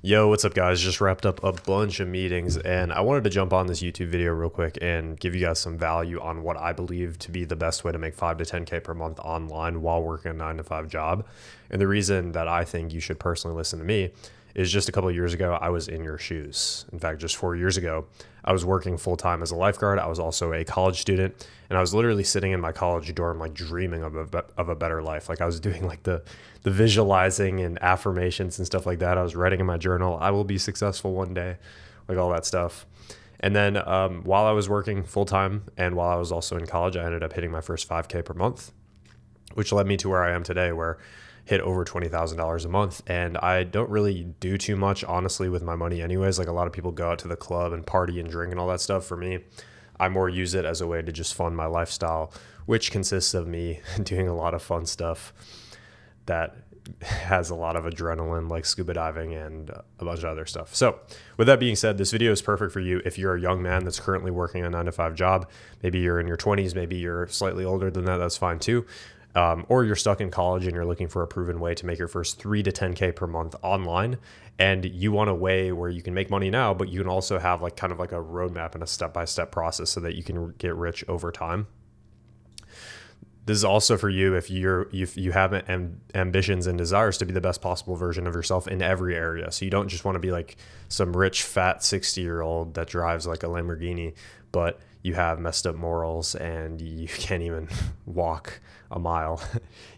Yo, what's up, guys? Just wrapped up a bunch of meetings and I wanted to jump on this YouTube video real quick and give you guys some value on what I believe to be the best way to make 5 to 10K per month online while working a 9 to 5 job. And the reason that I think you should personally listen to me is just a couple of years ago, I was in your shoes. In fact, just 4 years ago, I was working full time as a lifeguard. I was also a college student, and I was literally sitting in my college dorm, like dreaming of a better life. Like I was doing like the visualizing and affirmations and stuff like that. I was writing in my journal, I will be successful one day, like all that stuff. And then while I was working full time and while I was also in college, I ended up hitting my first 5K per month, which led me to where I am today, where hit over $20,000 a month. And I don't really do too much, honestly, with my money anyways. Like a lot of people go out to the club and party and drink and all that stuff. For me, I more use it as a way to just fund my lifestyle, which consists of me doing a lot of fun stuff that has a lot of adrenaline, like scuba diving and a bunch of other stuff. So with that being said, this video is perfect for you if you're a young man that's currently working a 9 to 5 job. Maybe you're in your 20s, maybe you're slightly older than that, that's fine too. Or you're stuck in college and you're looking for a proven way to make your first 3 to 10K per month online. And you want a way where you can make money now, but you can also have like kind of like a roadmap and a step-by-step process so that you can get rich over time. This is also for you if you have ambitions and desires to be the best possible version of yourself in every area. So you don't just want to be like some rich, fat 60-year-old that drives like a Lamborghini, but you have messed up morals and you can't even walk a mile.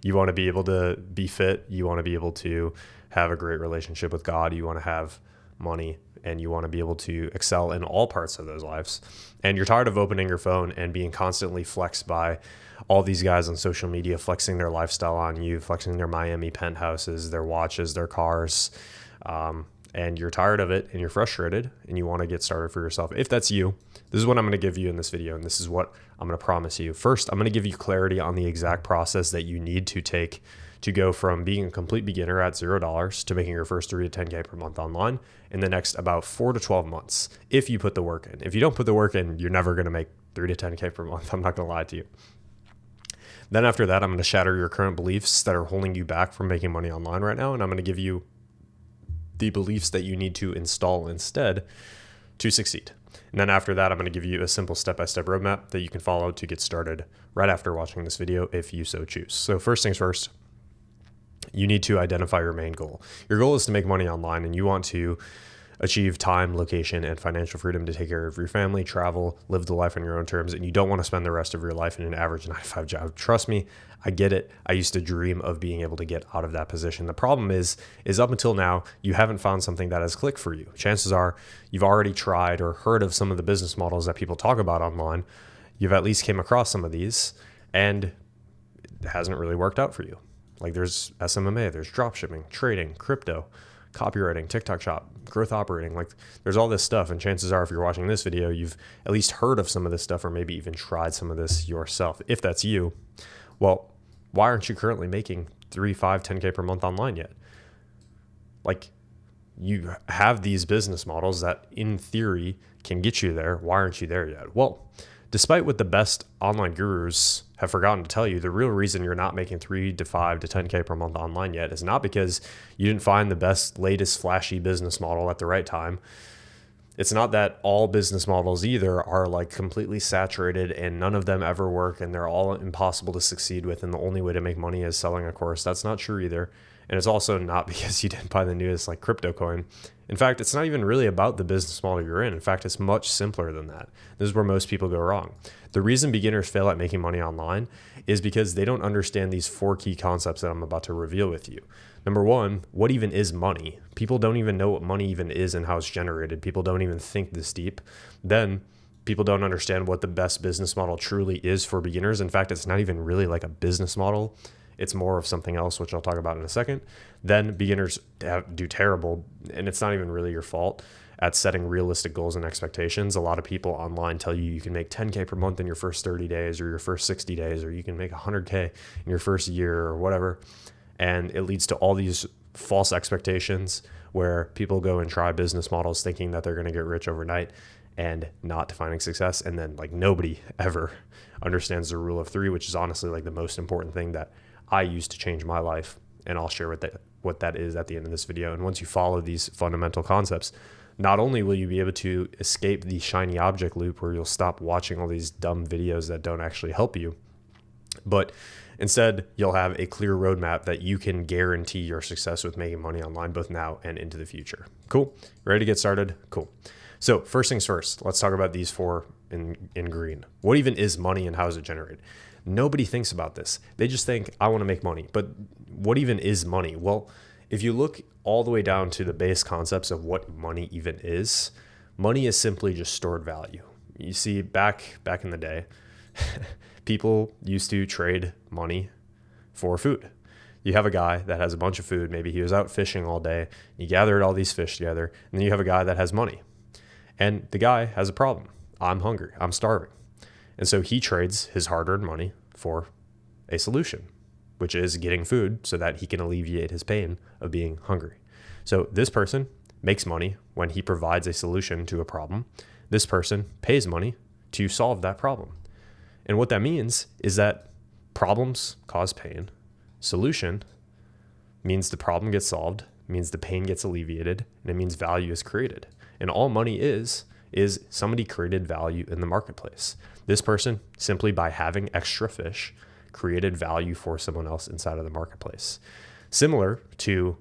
You want to be able to be fit. You want to be able to have a great relationship with God. You want to have money, and you want to be able to excel in all parts of those lives. And you're tired of opening your phone and being constantly flexed by all these guys on social media, flexing their lifestyle on you, flexing their Miami penthouses, their watches, their cars. And you're tired of it and you're frustrated and you want to get started for yourself. If that's you, this is what I'm going to give you in this video. And this is what I'm going to promise you. First, I'm going to give you clarity on the exact process that you need to take to go from being a complete beginner at $0 to making your first 3 to 10K per month online in the next about 4 to 12 months. If you put the work in. If you don't put the work in, you're never going to make 3 to 10K per month. I'm not going to lie to you. Then after that, I'm going to shatter your current beliefs that are holding you back from making money online right now. And I'm going to give you the beliefs that you need to install instead to succeed. And then after that, I'm going to give you a simple step-by-step roadmap that you can follow to get started right after watching this video if you so choose. So first things first, you need to identify your main goal. Your goal is to make money online and you want to achieve time, location, and financial freedom to take care of your family, travel, live the life on your own terms, and you don't want to spend the rest of your life in an average 9 to 5 job. Trust me, I get it. I used to dream of being able to get out of that position. The problem is up until now, you haven't found something that has clicked for you. Chances are you've already tried or heard of some of the business models that people talk about online. You've at least came across some of these and it hasn't really worked out for you. Like there's SMMA, there's dropshipping, trading, crypto, copywriting, TikTok shop, growth operating, like there's all this stuff. And chances are if you're watching this video, you've at least heard of some of this stuff or maybe even tried some of this yourself. If that's you, well, why aren't you currently making 3, 5, 10K per month online yet? Like you have these business models that in theory can get you there. Why aren't you there yet? Well, despite what the best online gurus have forgotten to tell you, the real reason you're not making 3 to 5 to 10K per month online yet is not because you didn't find the best, latest, flashy business model at the right time. It's not that all business models either are like completely saturated and none of them ever work and they're all impossible to succeed with and the only way to make money is selling a course. That's not true either. And it's also not because you didn't buy the newest like crypto coin. In fact, it's not even really about the business model you're in. In fact, it's much simpler than that. This is where most people go wrong. The reason beginners fail at making money online is because they don't understand these 4 key concepts that I'm about to reveal with you. Number 1, what even is money? People don't even know what money even is and how it's generated. People don't even think this deep. Then people don't understand what the best business model truly is for beginners. In fact, it's not even really like a business model. It's more of something else, which I'll talk about in a second. Then beginners do terrible, and it's not even really your fault, at setting realistic goals and expectations. A lot of people online tell you you can make 10K per month in your first 30 days or your first 60 days, or you can make 100K in your first year or whatever. And it leads to all these false expectations where people go and try business models thinking that they're going to get rich overnight and not defining success. And then like nobody ever understands the rule of 3, which is honestly like the most important thing that I use to change my life And I'll share what that is at the end of this video. And once you follow these fundamental concepts, not only will you be able to escape the shiny object loop where you'll stop watching all these dumb videos that don't actually help you, but instead you'll have a clear roadmap that you can guarantee your success with making money online, both now and into the future. Cool. Ready to get started? Cool. So first things first, let's talk about these four in green. What even is money and how is it generated? Nobody thinks about this. They just think, I want to make money. But what even is money? Well, if you look all the way down to the base concepts of what money even is, money is simply just stored value. You see, back in the day, people used to trade money for food. You have a guy that has a bunch of food. Maybe he was out fishing all day. He gathered all these fish together. And then you have a guy that has money. And the guy has a problem. I'm hungry. I'm starving. And so he trades his hard-earned money for a solution, which is getting food so that he can alleviate his pain of being hungry. So this person makes money when he provides a solution to a problem. This person pays money to solve that problem. And what that means is that problems cause pain. Solution means the problem gets solved, means the pain gets alleviated, and it means value is created. And all money is somebody created value in the marketplace. This person, simply by having extra fish, created value for someone else inside of the marketplace. Similar to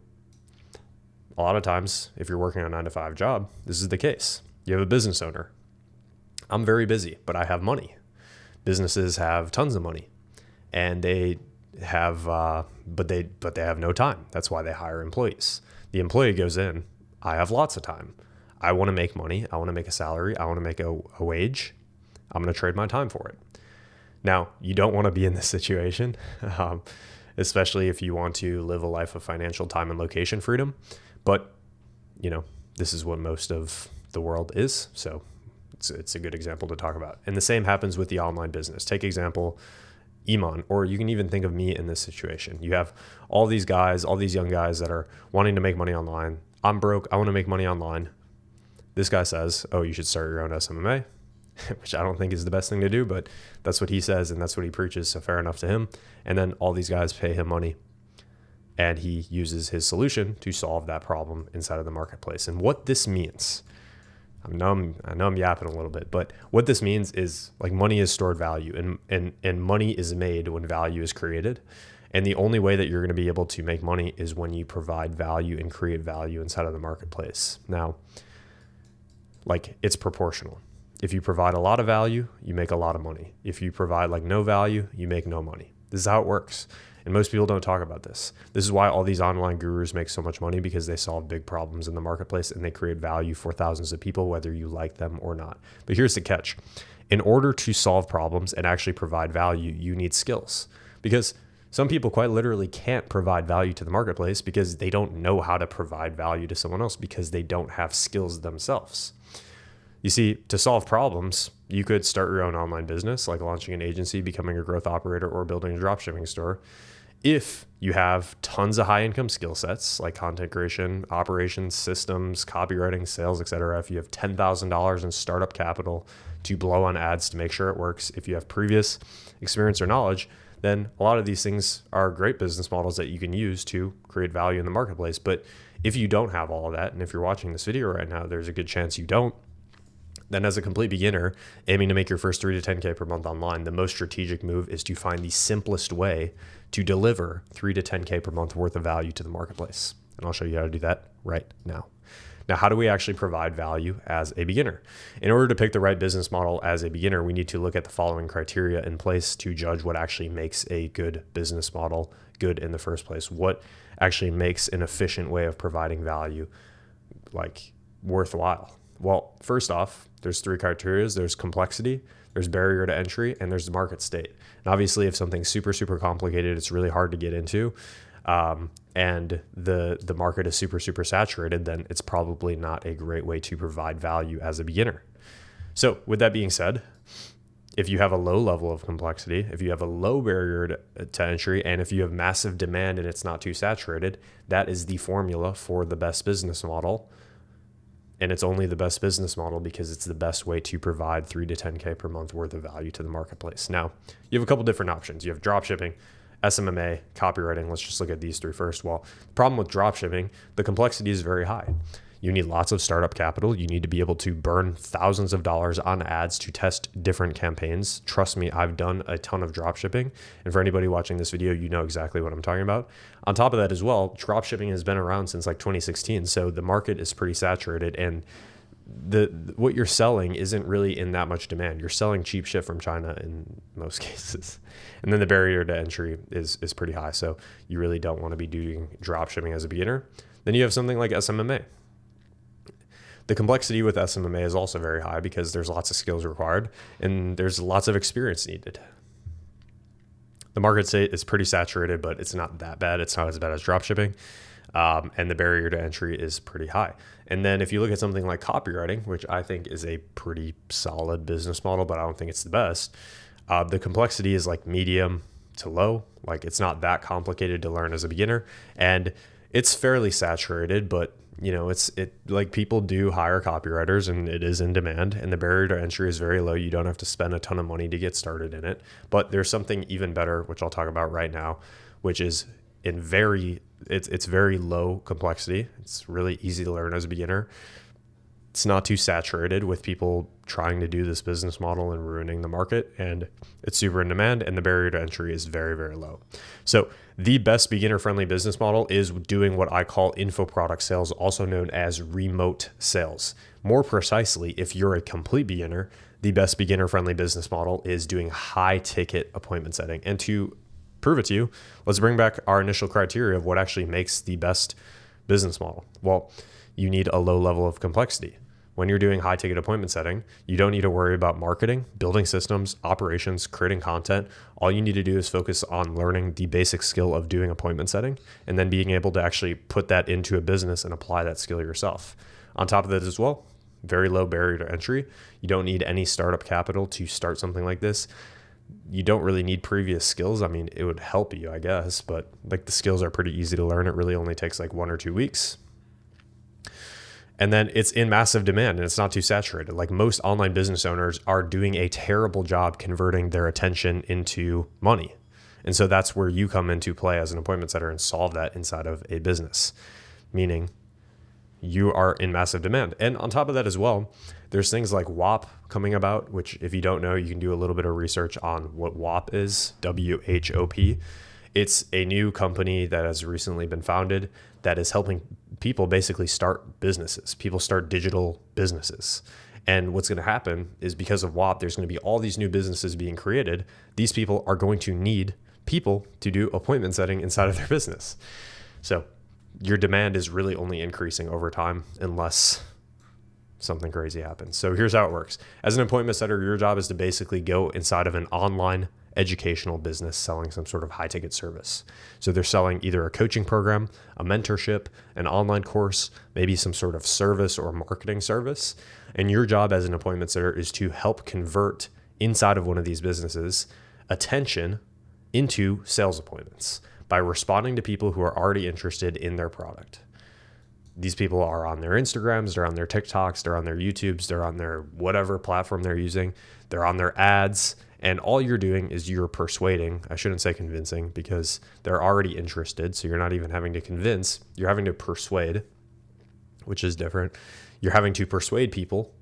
a lot of times, if you're working a 9-to-5 job, this is the case. You have a business owner. I'm very busy, but I have money. Businesses have tons of money, and they have, but they have no time. That's why they hire employees. The employee goes in. I have lots of time. I want to make money. I want to make a salary. I want to make a wage. I'm going to trade my time for it. Now, you don't want to be in this situation, especially if you want to live a life of financial time and location freedom. But, this is what most of the world is. So it's a good example to talk about. And the same happens with the online business. Take example, Iman, or you can even think of me in this situation. You have all these guys, all these young guys that are wanting to make money online. I'm broke. I want to make money online. This guy says, oh, you should start your own SMMA, which I don't think is the best thing to do, but that's what he says and that's what he preaches, so fair enough to him. And then all these guys pay him money and he uses his solution to solve that problem inside of the marketplace. And what this means, I know I'm yapping a little bit, but what this means is like money is stored value and money is made when value is created. And the only way that you're going to be able to make money is when you provide value and create value inside of the marketplace. Now, like it's proportional. If you provide a lot of value, you make a lot of money. If you provide like no value, you make no money. This is how it works. And most people don't talk about this. This is why all these online gurus make so much money, because they solve big problems in the marketplace and they create value for thousands of people, whether you like them or not. But here's the catch. In order to solve problems and actually provide value, you need skills, because some people quite literally can't provide value to the marketplace because they don't know how to provide value to someone else because they don't have skills themselves. You see, to solve problems, you could start your own online business, like launching an agency, becoming a growth operator, or building a dropshipping store. If you have tons of high income skill sets like content creation, operations, systems, copywriting, sales, etc. If you have $10,000 in startup capital to blow on ads to make sure it works, if you have previous experience or knowledge, then a lot of these things are great business models that you can use to create value in the marketplace. But if you don't have all of that, and if you're watching this video right now, there's a good chance you don't, then as a complete beginner aiming to make your first 3 to 10K per month online, the most strategic move is to find the simplest way to deliver 3 to 10K per month worth of value to the marketplace. And I'll show you how to do that right now. Now, how do we actually provide value as a beginner? In order to pick the right business model as a beginner, we need to look at the following criteria in place to judge what actually makes a good business model good in the first place. What actually makes an efficient way of providing value like worthwhile? Well, first off, there's 3 criteria. There's complexity, there's barrier to entry, and there's the market state. And obviously, if something's super, super complicated, it's really hard to get into, and the market is super, super saturated, then it's probably not a great way to provide value as a beginner. So with that being said, if you have a low level of complexity, if you have a low barrier to entry, and if you have massive demand and it's not too saturated, that is the formula for the best business model. And it's only the best business model because it's the best way to provide 3 to 10K per month worth of value to the marketplace. Now, you have a couple different options. You have drop shipping, SMMA, copywriting. Let's just look at these three first. Well, the problem with dropshipping, the complexity is very high. You need lots of startup capital. You need to be able to burn thousands of dollars on ads to test different campaigns. Trust me, I've done a ton of dropshipping. And for anybody watching this video, you know exactly what I'm talking about. On top of that as well, dropshipping has been around since like 2016. So the market is pretty saturated, and what you're selling isn't really in that much demand. You're selling cheap shit from China in most cases. And then the barrier to entry is pretty high. So you really don't want to be doing dropshipping as a beginner. Then you have something like SMMA. The complexity with SMMA is also very high because there's lots of skills required and there's lots of experience needed. The market state is pretty saturated, but it's not that bad. It's not as bad as dropshipping. And the barrier to entry is pretty high. And then if you look at something like copywriting, which I think is a pretty solid business model, but I don't think it's the best, the complexity is like medium to low. Like it's not that complicated to learn as a beginner, and it's fairly saturated, but you know, it like people do hire copywriters and it is in demand, and the barrier to entry is very low. You don't have to spend a ton of money to get started in it. But there's something even better, which I'll talk about right now, which is it's very low complexity. It's really easy to learn as a beginner. It's not too saturated with people trying to do this business model and ruining the market, and it's super in demand, and the barrier to entry is very, very low. So the best beginner-friendly business model is doing what I call info product sales, also known as remote sales. More precisely, if you're a complete beginner, the best beginner-friendly business model is doing high-ticket appointment setting. And to prove it to you, let's bring back our initial criteria of what actually makes the best business model. Well, you need a low level of complexity. When you're doing high ticket appointment setting, you don't need to worry about marketing, building systems, operations, creating content. All you need to do is focus on learning the basic skill of doing appointment setting and then being able to actually put that into a business and apply that skill yourself. On top of that as well, very low barrier to entry. You don't need any startup capital to start something like this. You don't really need previous skills. I mean, it would help you, I guess, but like the skills are pretty easy to learn. It really only takes like 1 or 2 weeks. And then it's in massive demand and it's not too saturated. Like most online business owners are doing a terrible job converting their attention into money. And so that's where you come into play as an appointment setter and solve that inside of a business, meaning you are in massive demand. And on top of that as well, there's things like WOP coming about, which if you don't know, you can do a little bit of research on what WOP is, WHOP. It's a new company that has recently been founded that is helping people basically start businesses. People start digital businesses. And what's going to happen is because of WOP, there's going to be all these new businesses being created. These people are going to need people to do appointment setting inside of their business. So your demand is really only increasing over time unless something crazy happens. So here's how it works. As an appointment setter, your job is to basically go inside of an online educational business selling some sort of high ticket service. So they're selling either a coaching program, a mentorship, an online course, maybe some sort of service or marketing service. And your job as an appointment setter is to help convert inside of one of these businesses attention into sales appointments by responding to people who are already interested in their product. These people are on their Instagrams, they're on their TikToks, they're on their YouTubes, they're on their whatever platform they're using, they're on their ads. And all you're doing is you're persuading, I shouldn't say convincing because they're already interested. So you're not even having to convince, you're having to persuade, which is different. You're having to persuade people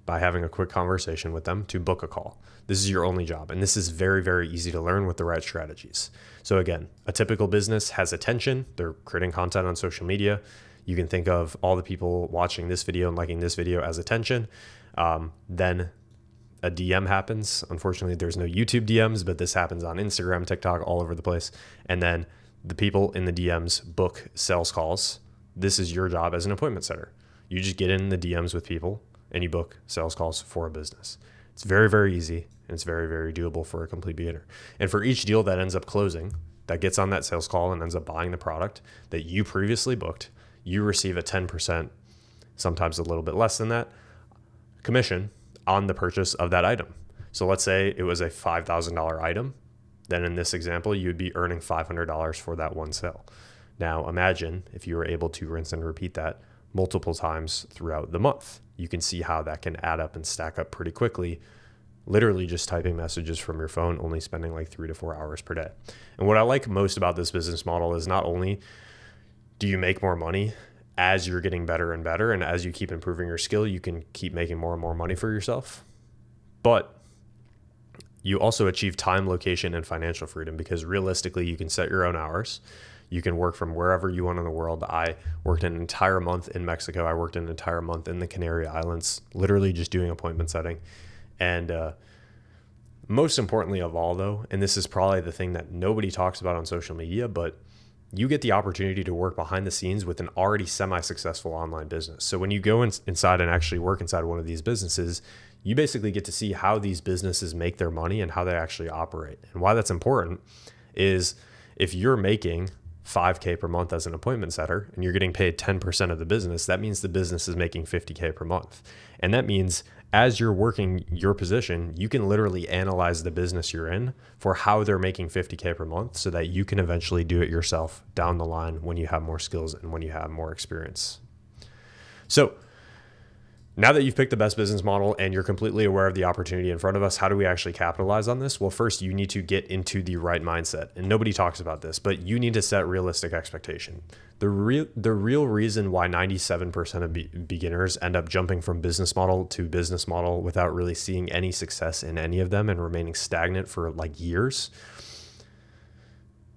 by having a quick conversation with them to book a call. This is your only job. And this is very, very easy to learn with the right strategies. So again, a typical business has attention. They're creating content on social media. You can think of all the people watching this video and liking this video as attention. Then a DM happens. Unfortunately, there's no YouTube DMs, but this happens on Instagram, TikTok, all over the place. And then the people in the DMs book sales calls. This is your job as an appointment setter. You just get in the DMs with people and you book sales calls for a business. It's very, very easy and it's very, very doable for a complete beginner. And for each deal that ends up closing, that gets on that sales call and ends up buying the product that you previously booked, you receive a 10%, sometimes a little bit less than that, commission on the purchase of that item. So let's say it was a $5,000 item. Then in this example, you'd be earning $500 for that one sale. Now imagine if you were able to rinse and repeat that multiple times throughout the month. You can see how that can add up and stack up pretty quickly literally just typing messages from your phone, only spending like 3 to 4 hours per day. And what I like most about this business model is not only do you make more money as you're getting better and better, and as you keep improving your skill, you can keep making more and more money for yourself, but you also achieve time, location, and financial freedom, because realistically, you can set your own hours. You can work from wherever you want in the world. I worked an entire month in Mexico. I worked an entire month in the Canary Islands, literally just doing appointment setting. And most importantly of all, though, and this is probably the thing that nobody talks about on social media, but you get the opportunity to work behind the scenes with an already semi-successful online business. So when you go inside and actually work inside one of these businesses, you basically get to see how these businesses make their money and how they actually operate. And why that's important is if you're making $5K per month as an appointment setter and you're getting paid 10% of the business, that means the business is making $50K per month. And that means as you're working your position, you can literally analyze the business you're in for how they're making $50K per month so that you can eventually do it yourself down the line when you have more skills and when you have more experience. So now that you've picked the best business model and you're completely aware of the opportunity in front of us, how do we actually capitalize on this? Well, first, you need to get into the right mindset. And nobody talks about this, but you need to set realistic expectation. The real reason why 97% of beginners end up jumping from business model to business model without really seeing any success in any of them and remaining stagnant for like years,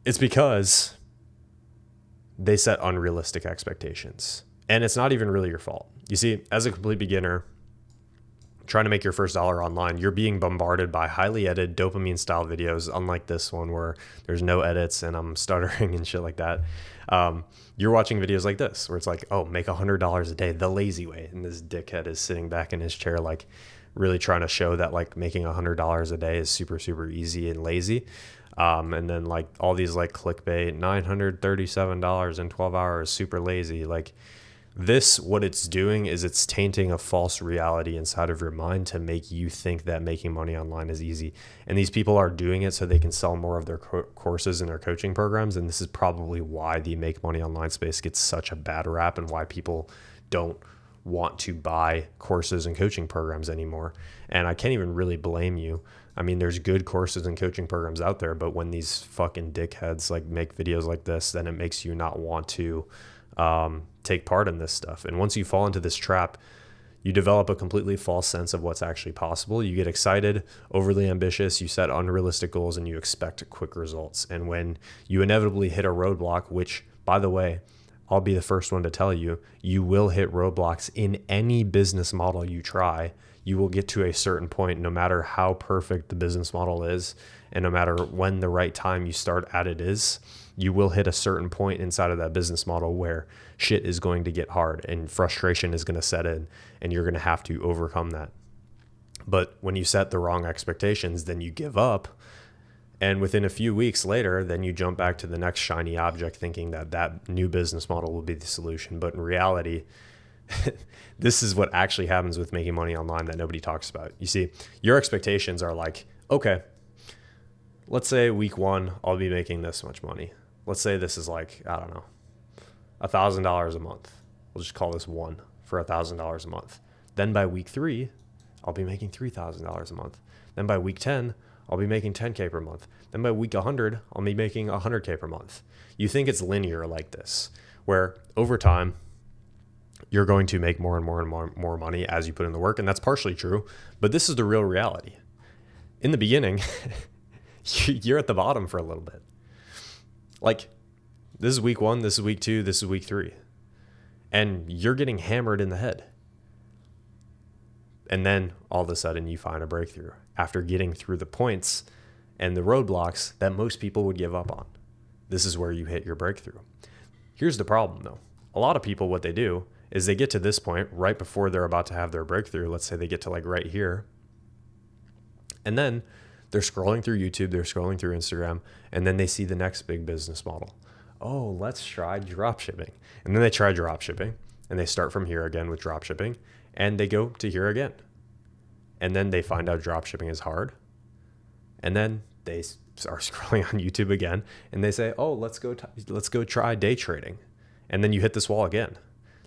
it's because they set unrealistic expectations. And it's not even really your fault. You see, as a complete beginner trying to make your first dollar online, you're being bombarded by highly edited dopamine style videos, unlike this one where there's no edits and I'm stuttering and shit like that. You're watching videos like this where it's like, oh, make $100 a day the lazy way. And this dickhead is sitting back in his chair, like really trying to show that like making $100 a day is super, super easy and lazy. And then like all these like clickbait, $937 in 12 hours, super lazy. Like, this, what it's doing is it's tainting a false reality inside of your mind to make you think that making money online is easy. And these people are doing it so they can sell more of their courses and their coaching programs. And this is probably why the make money online space gets such a bad rap and why people don't want to buy courses and coaching programs anymore. And I can't even really blame you. I mean, there's good courses and coaching programs out there, but when these fucking dickheads like make videos like this, then it makes you not want to take part in this stuff. And once you fall into this trap, you develop a completely false sense of what's actually possible. You get excited, overly ambitious, you set unrealistic goals, and you expect quick results. And when you inevitably hit a roadblock, which, by the way, I'll be the first one to tell you, you will hit roadblocks in any business model you try. You will get to a certain point, no matter how perfect the business model is, and no matter when the right time you start at it is, you will hit a certain point inside of that business model where shit is going to get hard and frustration is going to set in and you're going to have to overcome that. But when you set the wrong expectations, then you give up. And within a few weeks later, then you jump back to the next shiny object thinking that that new business model will be the solution. But in reality, this is what actually happens with making money online that nobody talks about. You see, your expectations are like, okay, let's say week 1, I'll be making this much money. Let's say this is like, I don't know, $1,000 a month. We'll just call this 1 for $1,000 a month. Then by week 3, I'll be making $3,000 a month. Then by week 10, I'll be making 10K per month. Then by week 100, I'll be making 100K per month. You think it's linear like this, where over time, you're going to make more and more and more money as you put in the work. And that's partially true, but this is the real reality. In the beginning, you're at the bottom for a little bit. Like, this is week 1, this is week 2, this is week 3. And you're getting hammered in the head. And then all of a sudden you find a breakthrough after getting through the points and the roadblocks that most people would give up on. This is where you hit your breakthrough. Here's the problem though. A lot of people, what they do is they get to this point right before they're about to have their breakthrough. Let's say they get to like right here. And then they're scrolling through YouTube, they're scrolling through Instagram, and then they see the next big business model. Oh, let's try dropshipping. And then they try dropshipping, and they start from here again with dropshipping, and they go to here again. And then they find out dropshipping is hard. And then they are scrolling on YouTube again, and they say, oh, let's go try day trading. And then you hit this wall again.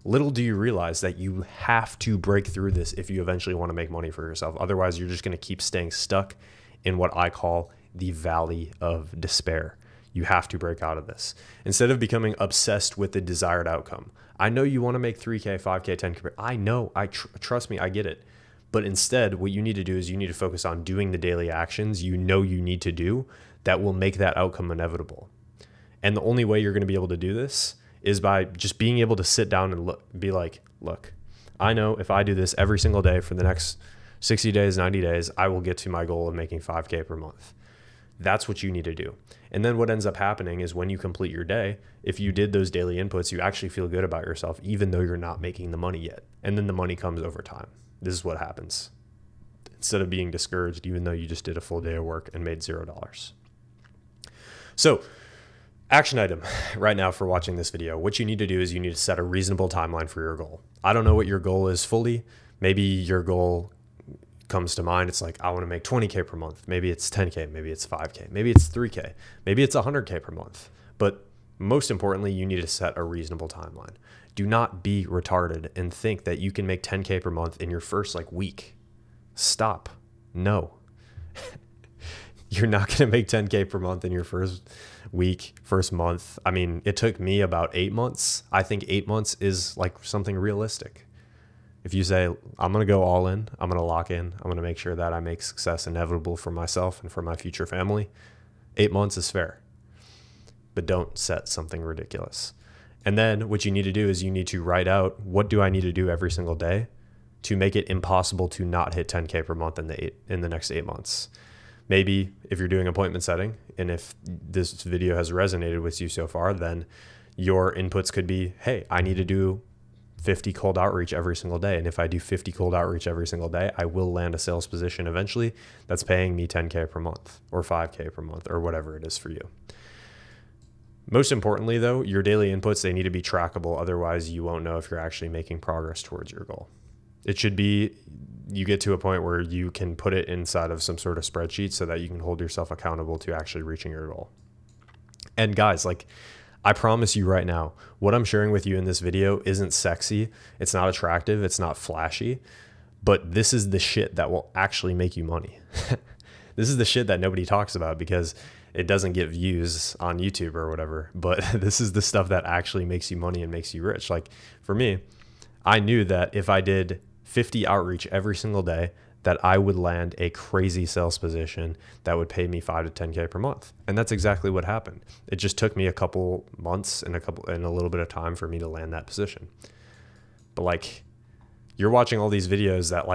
Little do you realize that you have to break through this if you eventually want to make money for yourself. Otherwise, you're just going to keep staying stuck in what I call the valley of despair. You have to break out of this. Instead of becoming obsessed with the desired outcome. I know you want to make 3K, 5K, 10K. I know. Trust me, I get it. But instead, what you need to do is you need to focus on doing the daily actions you know you need to do that will make that outcome inevitable. And the only way you're going to be able to do this is by just being able to sit down and be like, look, I know if I do this every single day for the next 60 days, 90 days, I will get to my goal of making 5K per month. That's what you need to do. And then what ends up happening is when you complete your day, if you did those daily inputs, you actually feel good about yourself, even though you're not making the money yet. And then the money comes over time. This is what happens. Instead of being discouraged, even though you just did a full day of work and made $0. So, action item right now for watching this video. What you need to do is you need to set a reasonable timeline for your goal. I don't know what your goal is fully. Maybe your goal comes to mind. It's like, I want to make 20K per month. Maybe it's 10K. Maybe it's 5K. Maybe it's 3K. Maybe it's 100K per month. But most importantly, you need to set a reasonable timeline. Do not be retarded and think that you can make 10K per month in your first week. Stop. No. You're not going to make 10K per month in your first week, first month. I mean, it took me about 8 months. I think 8 months is something realistic. If you say, I'm going to go all in, I'm going to lock in, I'm going to make sure that I make success inevitable for myself and for my future family, 8 months is fair. But don't set something ridiculous. And then what you need to do is you need to write out, what do I need to do every single day to make it impossible to not hit 10K per month in the next 8 months. Maybe if you're doing appointment setting, and if this video has resonated with you so far, then your inputs could be, hey, I need to do 50 cold outreach every single day. And if I do 50 cold outreach every single day, I will land a sales position eventually that's paying me 10K per month or 5K per month or whatever it is for you. Most importantly, though, your daily inputs, they need to be trackable. Otherwise, you won't know if you're actually making progress towards your goal. It should be, you get to a point where you can put it inside of some sort of spreadsheet so that you can hold yourself accountable to actually reaching your goal. And guys, I promise you right now, what I'm sharing with you in this video isn't sexy. It's not attractive. It's not flashy, but this is the shit that will actually make you money. This is the shit that nobody talks about because it doesn't get views on YouTube or whatever, but this is the stuff that actually makes you money and makes you rich. For me, I knew that if I did 50 outreach every single day, that I would land a crazy sales position that would pay me 5 to 10K per month. And that's exactly what happened. It just took me a couple months and a little bit of time for me to land that position. But you're watching all these videos that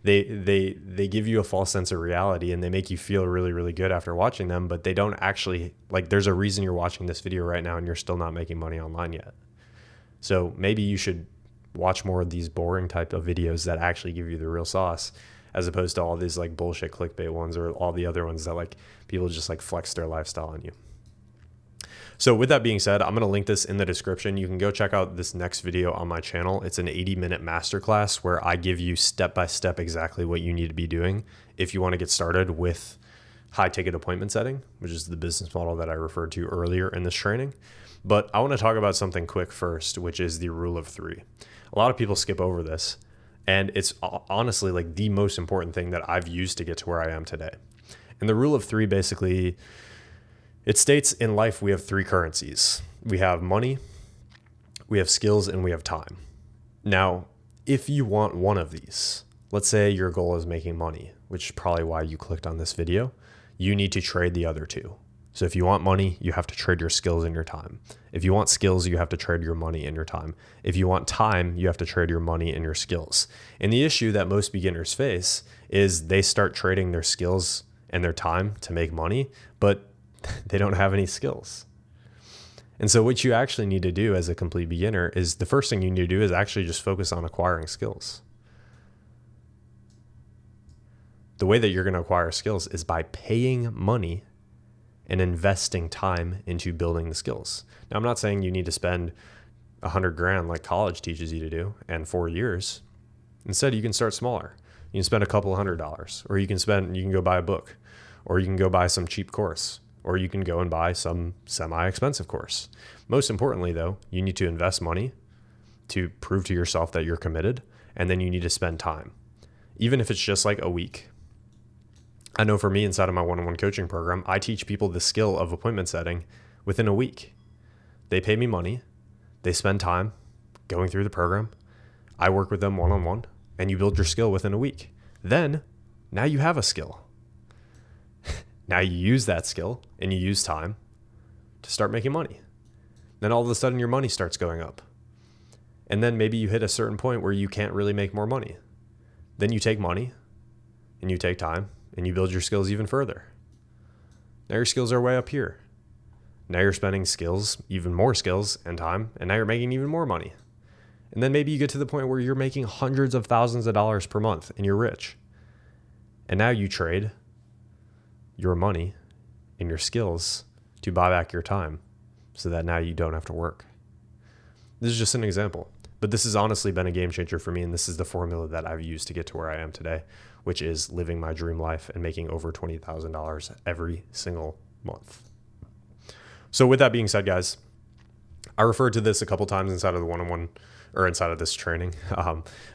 they give you a false sense of reality and they make you feel really, really good after watching them, but they don't actually, there's a reason you're watching this video right now and you're still not making money online yet. So maybe you should watch more of these boring type of videos that actually give you the real sauce, as opposed to all these bullshit clickbait ones or all the other ones that people just flex their lifestyle on you. So with that being said, I'm going to link this in the description. You can go check out this next video on my channel. It's an 80-minute masterclass where I give you step-by-step exactly what you need to be doing if you want to get started with high ticket appointment setting, which is the business model that I referred to earlier in this training. But I want to talk about something quick first, which is the rule of 3. A lot of people skip over this, and it's honestly the most important thing that I've used to get to where I am today. And the rule of 3 basically, it states in life we have 3 currencies. We have money, we have skills, and we have time. Now, if you want one of these, let's say your goal is making money, which is probably why you clicked on this video, you need to trade the other 2. So if you want money, you have to trade your skills and your time. If you want skills, you have to trade your money and your time. If you want time, you have to trade your money and your skills. And the issue that most beginners face is they start trading their skills and their time to make money, but they don't have any skills. And so what you actually need to do as a complete beginner is the first thing you need to do is actually just focus on acquiring skills. The way that you're going to acquire skills is by paying money and investing time into building the skills. Now, I'm not saying you need to spend $100,000 like college teaches you to do and 4 years. Instead, you can start smaller. You can spend a couple $100s, or you can go buy a book, or you can go buy some cheap course, or you can go and buy some semi-expensive course. Most importantly, though, you need to invest money, to prove to yourself that you're committed. And then you need to spend time, even if it's just like a week. I know for me, inside of my one-on-one coaching program, I teach people the skill of appointment setting within a week. They pay me money. They spend time going through the program. I work with them one-on-one, and you build your skill within a week. Then now you have a skill. Now you use that skill and you use time to start making money. Then all of a sudden your money starts going up. And then maybe you hit a certain point where you can't really make more money. Then you take money and you take time and you build your skills even further. Now your skills are way up here. Now you're spending skills, even more skills and time, and now you're making even more money. And then maybe you get to the point where you're making hundreds of thousands of dollars per month and you're rich. And now you trade your money and your skills to buy back your time so that now you don't have to work. This is just an example, but this has honestly been a game changer for me. And this is the formula that I've used to get to where I am today, which is living my dream life and making over $20,000 every single month. So with that being said, guys, I referred to this a couple times inside of the one-on-one or inside of this training.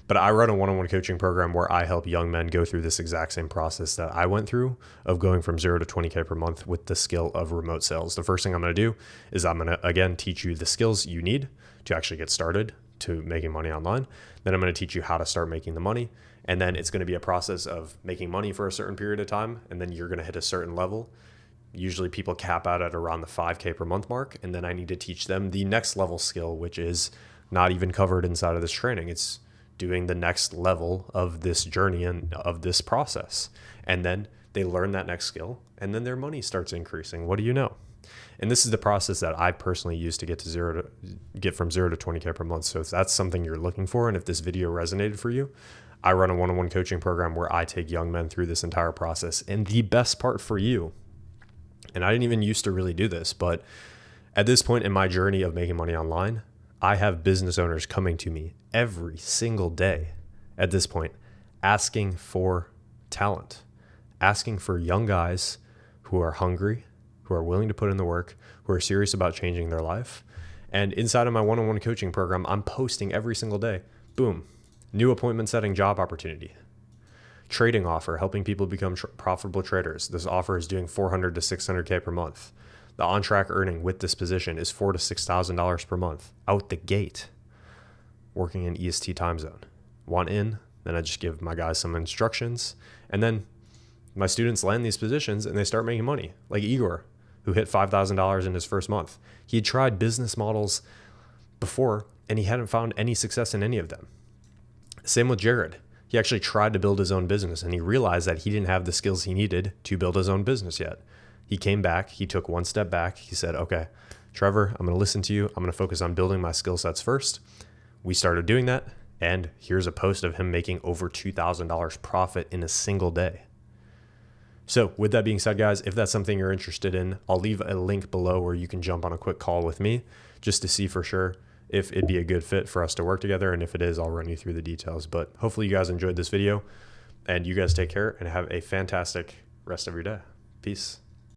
But I run a one-on-one coaching program where I help young men go through this exact same process that I went through of going from 0 to 20K per month with the skill of remote sales. The first thing I'm going to do is I'm going to, again, teach you the skills you need to actually get started to making money online. Then I'm going to teach you how to start making the money. And then it's going to be a process of making money for a certain period of time. And then you're going to hit a certain level. Usually people cap out at around the 5K per month mark. And then I need to teach them the next level skill, which is not even covered inside of this training. It's doing the next level of this journey and of this process. And then they learn that next skill and then their money starts increasing. What do you know? And this is the process that I personally use to get from 0 to 20K per month. So if that's something you're looking for, and if this video resonated for you, I run a one-on-one coaching program where I take young men through this entire process. And the best part for you, and I didn't even used to really do this, but at this point in my journey of making money online, I have business owners coming to me every single day at this point, asking for talent, asking for young guys who are hungry, who are willing to put in the work, who are serious about changing their life. And inside of my one-on-one coaching program, I'm posting every single day, boom, new appointment setting job opportunity, trading offer, helping people become profitable traders. This offer is doing 400 to 600K per month. The on-track earning with this position is $4,000 to $6,000 per month out the gate, working in EST time zone. Want in, then I just give my guys some instructions, and then my students land these positions and they start making money. Like Igor, who hit $5,000 in his first month. He had tried business models before and he hadn't found any success in any of them. Same with Jared. He actually tried to build his own business and he realized that he didn't have the skills he needed to build his own business yet. He came back, he took one step back. He said, okay, Trevor, I'm going to listen to you. I'm going to focus on building my skill sets first. We started doing that. And here's a post of him making over $2,000 profit in a single day. So with that being said, guys, if that's something you're interested in, I'll leave a link below where you can jump on a quick call with me just to see for sure if it'd be a good fit for us to work together. And if it is, I'll run you through the details. But hopefully you guys enjoyed this video and you guys take care and have a fantastic rest of your day. Peace.